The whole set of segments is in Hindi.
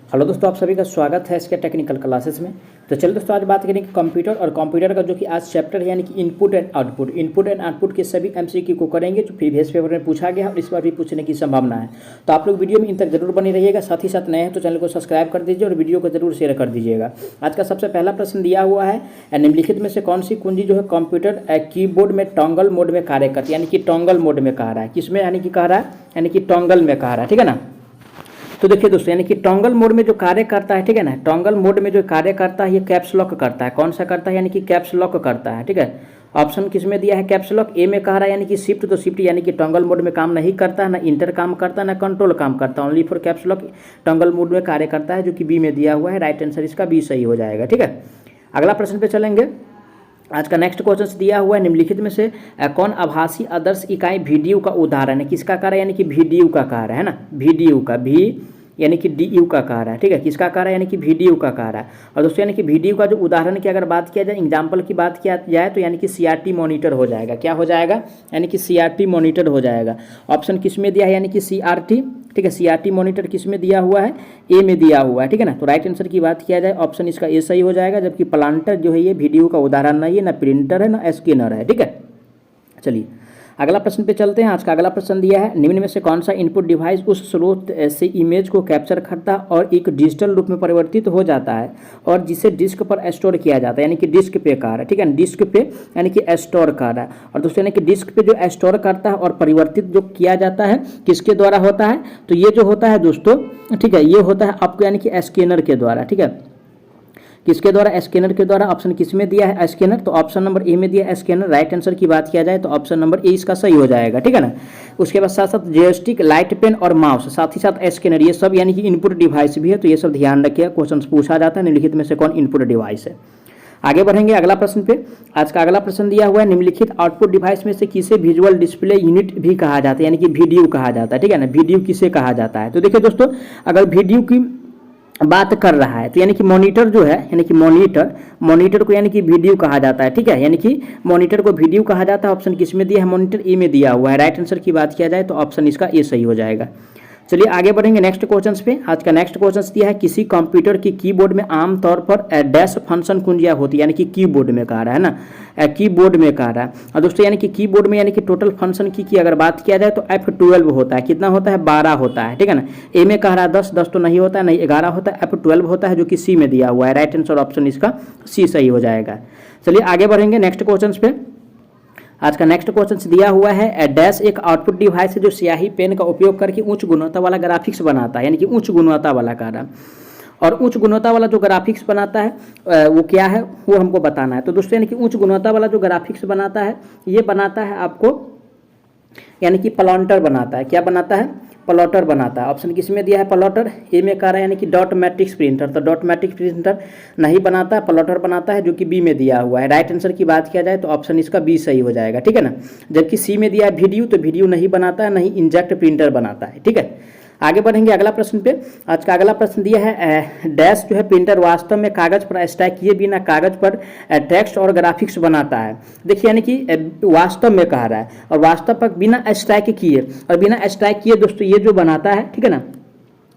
हेलो दोस्तों, आप सभी का स्वागत है इसके टेक्निकल क्लासेस में। तो चलिए दोस्तों, आज बात करेंगे कंप्यूटर और कंप्यूटर का जो कि आज चैप्टर है, यानी कि इनपुट एंड आउटपुट के सभी एमसीक्यू को करेंगे जो प्रीवियस पेपर में पूछा गया और इस बार भी पूछने की संभावना है। तो आप लोग वीडियो में इन तक जरूर बने रहिएगा। साथ ही साथ नए हैं तो चैनल को सब्सक्राइब कर दीजिए और वीडियो को जरूर शेयर कर दीजिएगा। आज का सबसे पहला प्रश्न दिया हुआ है, निम्नलिखित में से कौन सी कुंजी जो है कंप्यूटर कीबोर्ड में टॉगल मोड में कार्य करती है, यानी कि टॉगल मोड में कह रहा है, किसमें यानी कि कह रहा है, यानी कि टॉगल में कह रहा है, ठीक है ना। तो देखिए दोस्तों, यानी कि टॉगल मोड में जो कार्य करता है, ठीक है ना, टॉगल मोड में जो कार्य करता है ये कैप्स लॉक करता है। कौन सा करता है, यानी कि कैप्स लॉक करता है, ठीक है। ऑप्शन किस में दिया है, कैप्स लॉक। ए में कह रहा है यानी कि शिफ्ट, तो शिफ्ट यानी कि टॉगल मोड में काम नहीं करता है, ना इंटर काम करता है, ना कंट्रोल काम करता है, only for caps lock toggle mode में कार्य करता है, जो कि बी में दिया हुआ है। राइट आंसर इसका बी सही हो जाएगा, ठीक है। अगला प्रश्न पे चलेंगे। आज का नेक्स्ट क्वेश्चन दिया हुआ है, निम्नलिखित में से कौन आभासी आदर्श इकाई VDU का उदाहरण है। किसका कार्य, यानी कि VDU का कार्य है ना, VDU का, भी यानी कि DU का कार्य है, ठीक है। किसका कार्य, यानी कि VDU का कार्य है। और दोस्तों यानी कि VDU का जो उदाहरण की अगर बात किया जाए, एग्जाम्पल की बात किया जाए तो यानी कि CRT मॉनिटर हो जाएगा। क्या हो जाएगा, यानी कि CRT मॉनिटर हो जाएगा। ऑप्शन किस में दिया है, यानी कि CRT, ठीक है। CRT मॉनिटर किस में दिया हुआ है, ए में दिया हुआ है, ठीक है ना। तो राइट आंसर की बात किया जाए ऑप्शन इसका ए सही हो जाएगा, जबकि प्लांटर जो है ये VDU का उदाहरण नहीं है, ना प्रिंटर है, ना स्कैनर है, ठीक है। चलिए अगला प्रश्न पे चलते हैं। आज का अगला प्रश्न दिया है, निम्न में से कौन सा इनपुट डिवाइस उस स्रोत से इमेज को कैप्चर करता है और एक डिजिटल रूप में परिवर्तित हो जाता है और जिसे डिस्क पर स्टोर किया जाता है, यानी कि डिस्क पे कार है, ठीक है। डिस्क पे यानी कि स्टोर कर है। और दोस्तों यानी कि डिस्क पे जो स्टोर करता है और परिवर्तित जो किया जाता है किसके द्वारा होता है, तो ये जो होता है दोस्तों, ठीक है, ये होता है आपको यानी कि स्कैनर के द्वारा, ठीक है। किसके द्वारा, स्कैनर के द्वारा। ऑप्शन किस में दिया है, स्कैनर, तो ऑप्शन नंबर ए में दिया है स्कैनर। राइट आंसर की बात किया जाए तो ऑप्शन नंबर ए इसका सही हो जाएगा, ठीक है ना। उसके बाद साथ साथ जॉयस्टिक, लाइट पेन और माउस, साथ ही साथ स्कैनर, ये सब यानी कि इनपुट डिवाइस भी है। तो ये सब ध्यान रखिए, क्वेश्चन पूछा जाता है निम्नलिखित में से कौन इनपुट डिवाइस है। आगे बढ़ेंगे अगला प्रश्न पे। आज का अगला प्रश्न दिया हुआ है, निम्नलिखित आउटपुट डिवाइस में से किसे विजुअल डिस्प्ले यूनिट भी कहा जाता है, यानी कि VDU कहा जाता है, ठीक है ना। VDU किसे कहा जाता है, तो देखिए दोस्तों, अगर VDU की बात कर रहा है तो यानी कि मॉनिटर जो है, यानी कि मॉनिटर को यानी कि VDU कहा जाता है, ठीक है। यानी कि मॉनिटर को VDU कहा जाता है। ऑप्शन किस में दिया है, मॉनिटर ए में दिया हुआ है। राइट आंसर की बात किया जाए तो ऑप्शन इसका ए सही हो जाएगा। चलिए आगे बढ़ेंगे नेक्स्ट क्वेश्चंस पे। आज का नेक्स्ट क्वेश्चंस दिया है, किसी कंप्यूटर की कीबोर्ड में आमतौर पर डैश फंक्शन कुंजियां होती है, यानी कि कीबोर्ड में कह रहा है ना, कीबोर्ड में कह रहा है। और दोस्तों यानी कि कीबोर्ड में यानी कि टोटल फंक्शन की अगर बात किया जाए तो F12 होता है। कितना होता है, 12 होता है, ठीक है ना। ए में कह रहा है 10 तो नहीं होता है, नहीं 11 होता है, F12 होता है, जो कि सी में दिया हुआ है। राइट आंसर ऑप्शन इसका सी सही हो जाएगा। चलिए आगे बढ़ेंगे नेक्स्ट क्वेश्चन पे। आज का नेक्स्ट क्वेश्चन दिया हुआ है, डैश एक आउटपुट डिवाइस है जो स्याही पेन का उपयोग करके उच्च गुणवत्ता वाला ग्राफिक्स बनाता है, यानी कि उच्च गुणवत्ता वाला कार्य। और उच्च गुणवत्ता वाला जो ग्राफिक्स बनाता है वो क्या है, वो हमको बताना है। तो दोस्तों यानी कि उच्च गुणवत्ता वाला जो ग्राफिक्स बनाता है, ये बनाता है आपको यानी कि प्लॉटर बनाता है। क्या बनाता है, प्लॉटर बनाता है। ऑप्शन किस में दिया है, प्लॉटर। ए में कह रहा है यानी कि डॉट मैट्रिक्स प्रिंटर, तो डॉट मैट्रिक्स प्रिंटर नहीं बनाता है, प्लॉटर बनाता है, जो कि बी में दिया हुआ है। राइट आंसर की बात किया जाए तो ऑप्शन इसका बी सही हो जाएगा, ठीक है ना। जबकि सी में दिया है VDU, तो VDU नहीं बनाता है, नहीं इंजेक्ट प्रिंटर बनाता है, ठीक है। आगे बढ़ेंगे अगला प्रश्न पे। आज का अगला प्रश्न दिया है, डैश जो है प्रिंटर वास्तव में कागज पर स्टैक किए बिना कागज पर टेक्स्ट और ग्राफिक्स बनाता है। देखिए यानी कि वास्तव में कह रहा है, और वास्तव पर बिना स्टैक किए, और बिना स्टैक किए दोस्तों ये जो बनाता है, ठीक है ना,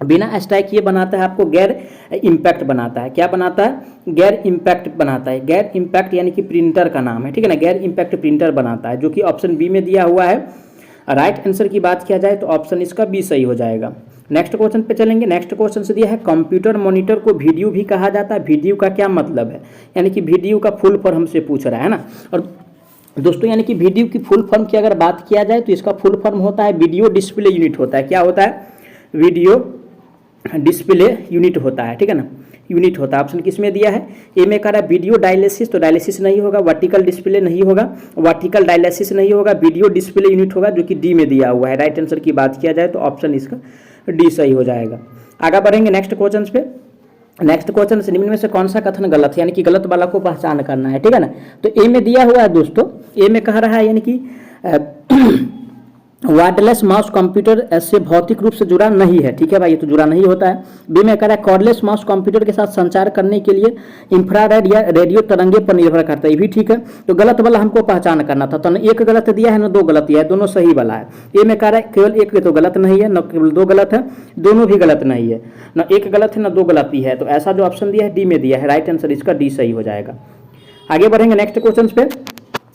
बिना स्टैक किए बनाता है आपको गैर इम्पैक्ट बनाता है। क्या बनाता है, गैर इम्पैक्ट बनाता है। गैर इम्पैक्ट यानी कि प्रिंटर का नाम है, ठीक है ना, गैर इम्पैक्ट प्रिंटर बनाता है, जो कि ऑप्शन बी में दिया हुआ है। राइट आंसर की बात किया जाए तो ऑप्शन इसका बी सही हो जाएगा। नेक्स्ट क्वेश्चन पे चलेंगे। नेक्स्ट क्वेश्चन से दिया है, कंप्यूटर मॉनिटर को VDU भी कहा जाता है। VDU का क्या मतलब है, यानी कि VDU का फुल फॉर्म हमसे पूछ रहा है ना। और दोस्तों यानी कि VDU की फुल फॉर्म की अगर बात किया जाए तो इसका फुल फॉर्म होता है वीडियो डिस्प्ले यूनिट होता है। क्या होता है, वीडियो डिस्प्ले यूनिट होता है, ठीक है ना, यूनिट होता है। ऑप्शन किस में दिया है, ए में कह रहा है वीडियो डायलिसिस, तो डायलिसिस नहीं होगा, वर्टिकल डिस्प्ले नहीं होगा, वर्टिकल डायलिसिस नहीं होगा, वीडियो डिस्प्ले यूनिट होगा, जो कि डी में दिया हुआ है। राइट आंसर की बात किया जाए तो ऑप्शन इसका डी सही हो जाएगा। आगे बढ़ेंगे नेक्स्ट क्वेश्चन पे। नेक्स्ट क्वेश्चन से निम्न में से कौन सा कथन गलत है, यानी कि गलत वाला को पहचान करना है, ठीक है ना। तो ए में दिया हुआ है दोस्तों, ए में कह रहा है यानी कि वायरलेस माउस कंप्यूटर से भौतिक रूप से जुड़ा नहीं है, ठीक है भाई, ये तो जुड़ा नहीं होता है। बी में कह रहा है कॉर्डलेस माउस कंप्यूटर के साथ संचार करने के लिए इंफ्रारेड या रेडियो तरंगे पर निर्भर करता है, ये भी ठीक है। तो गलत वाला हमको पहचान करना था, तो न एक गलत दिया है न दो गलत दिया है, दोनों सही वाला है। ए में कह रहा है केवल एक तो गलत नहीं है, न केवल दो गलत है, दोनों भी गलत नहीं है, न एक गलत है न दो गलत ही है। तो ऐसा जो ऑप्शन दिया है डी में दिया है, राइट आंसर इसका डी सही हो जाएगा। आगे बढ़ेंगे नेक्स्ट क्वेश्चन पे।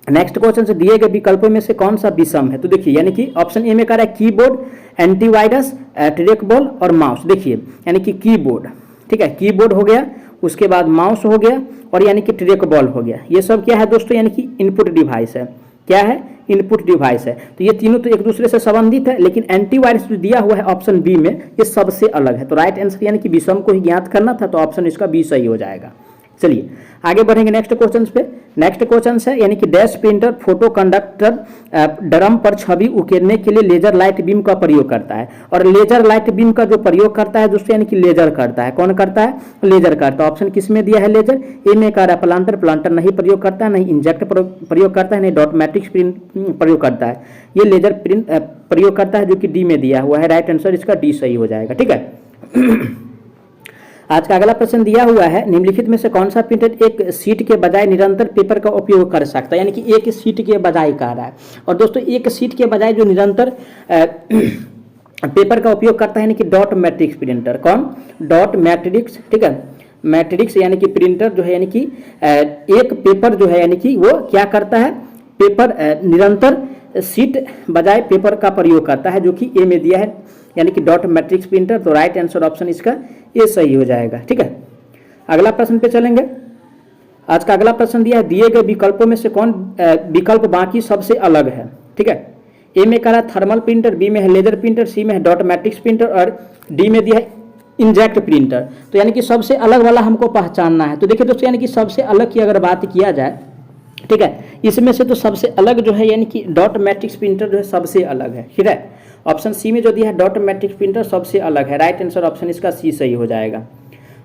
नेक्स्ट क्वेश्चन से दिए गए विकल्पों में से कौन सा विषम है? तो देखिए यानी कि ऑप्शन ए में कह रहा है कीबोर्ड, एंटीवायरस, ट्रैकबॉल और माउस। देखिए यानी कि कीबोर्ड, ठीक है, कीबोर्ड हो गया, उसके बाद माउस हो गया और यानी कि ट्रैकबॉल हो गया। ये सब क्या है दोस्तों? यानी कि इनपुट डिवाइस है। क्या है? इनपुट डिवाइस है। तो ये तीनों तो एक दूसरे से संबंधित है, लेकिन एंटीवायरस जो दिया हुआ है ऑप्शन बी में, ये सबसे अलग है। तो राइट आंसर यानी कि विषम को ही ज्ञात करना था, तो ऑप्शन इसका बी सही हो जाएगा। चलिए आगे बढ़ेंगे नेक्स्ट क्वेश्चन पे। नेक्स्ट क्वेश्चन है यानी कि dash printer photo conductor drum पर छवि उकेरने के लिए लेजर लाइट बीम का प्रयोग करता है। और लेजर लाइट बीम का जो प्रयोग करता है दोस्तों यानी कि लेजर करता है। कौन करता है? लेजर करता है। ऑप्शन किस में दिया है? लेजर। ए में कह रहा है प्लांटर, प्लांटर नहीं प्रयोग करता है, नहीं इंजेक्ट प्रयोग करता है, नहीं डॉट मैट्रिक्स प्रिंट प्रयोग करता है। ये लेजर प्रिंट प्रयोग करता है, जो कि डी में दिया हुआ है। राइट आंसर इसका डी सही हो जाएगा। ठीक है। आज का अगला प्रश्न दिया हुआ है निम्नलिखित में से कौन सा प्रिंटर एक सीट के बजाय निरंतर पेपर का उपयोग कर सकता है? यानी कि एक सीट के बजाय कह रहा है। और दोस्तों एक सीट के बजाय जो निरंतर पेपर का उपयोग करता है यानी कि डॉट मैट्रिक्स प्रिंटर। कौन? डॉट मैट्रिक्स, ठीक है, मैट्रिक्स यानी कि प्रिंटर जो है यानी कि एक पेपर जो है यानी कि वो क्या करता है? पेपर निरंतर सीट बजाय पेपर का प्रयोग करता है, जो कि ए में दिया है यानी कि डॉट मैट्रिक्स प्रिंटर। तो राइट आंसर ऑप्शन इसका ये सही हो जाएगा। ठीक है, अगला प्रश्न पे चलेंगे। आज का अगला प्रश्न दिया है दिए गए विकल्पों में से कौन विकल्प बाकी सबसे अलग है? ठीक है, ए में कह रहा है थर्मल प्रिंटर, बी में है लेजर प्रिंटर, सी में है डॉट मैट्रिक्स प्रिंटर और डी में दिया है इंजेक्ट प्रिंटर। तो यानी कि सबसे अलग वाला हमको पहचानना है। तो देखिए दोस्तों यानी कि सबसे अलग की अगर बात किया जाए, ठीक है, इसमें से तो सबसे अलग जो है यानी कि डॉट मैट्रिक्स प्रिंटर जो है सबसे अलग है। ठीक है, ऑप्शन सी में जो दिया है डॉट मैट्रिक्स प्रिंटर सबसे अलग है। राइट आंसर ऑप्शन इसका सी सही हो जाएगा।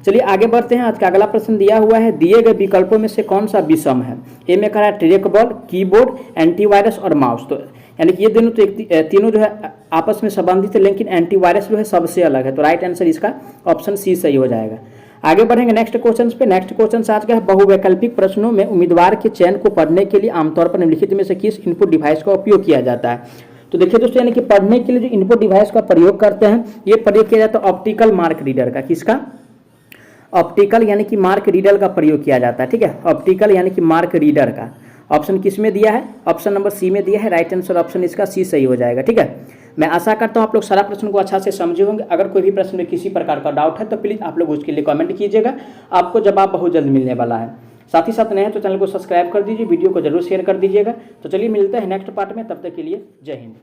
चलिए आगे बढ़ते हैं। आज का अगला प्रश्न दिया हुआ है दिए गए विकल्पों में से कौन सा विषम है? ए में कह रहा है ट्रैकबॉल, कीबोर्ड, एंटीवायरस और माउस। तो यानी कि ये दोनों तो तीनों जो है आपस में संबंधित है, लेकिन एंटीवायरस जो है सबसे अलग है। तो राइट आंसर इसका ऑप्शन सी सही हो जाएगा। आगे बढ़ेंगे नेक्स्ट क्वेश्चन पे। नेक्स्ट क्वेश्चन आज का है बहुवैकल्पिक प्रश्नों में उम्मीदवार के चयन को पढ़ने के लिए आमतौर पर निम्नलिखित में से किस इनपुट डिवाइस का उपयोग किया जाता है? तो देखिए दोस्तों यानी कि पढ़ने के लिए जो इनपुट डिवाइस का प्रयोग करते हैं, ये प्रयोग किया जाता है ऑप्टिकल मार्क रीडर का। किसका? ऑप्टिकल यानी कि मार्क रीडर का प्रयोग किया जाता है। ठीक है, ऑप्टिकल यानी कि मार्क रीडर का। ऑप्शन किस में दिया है? ऑप्शन नंबर सी में दिया है। राइट आंसर ऑप्शन इसका सी सही हो जाएगा। ठीक है, मैं आशा करता हूँ आप लोग सारा प्रश्न को अच्छा से समझे होंगे। अगर कोई भी प्रश्न में किसी प्रकार का डाउट है तो प्लीज़ आप लोग उसके लिए कमेंट कीजिएगा, आपको जवाब बहुत जल्द मिलने वाला है। साथ ही साथ नए हैं तो चैनल को सब्सक्राइब कर दीजिए, वीडियो को जरूर शेयर कर दीजिएगा। तो चलिए मिलते हैं नेक्स्ट पार्ट में, तब तक के लिए जय हिंद।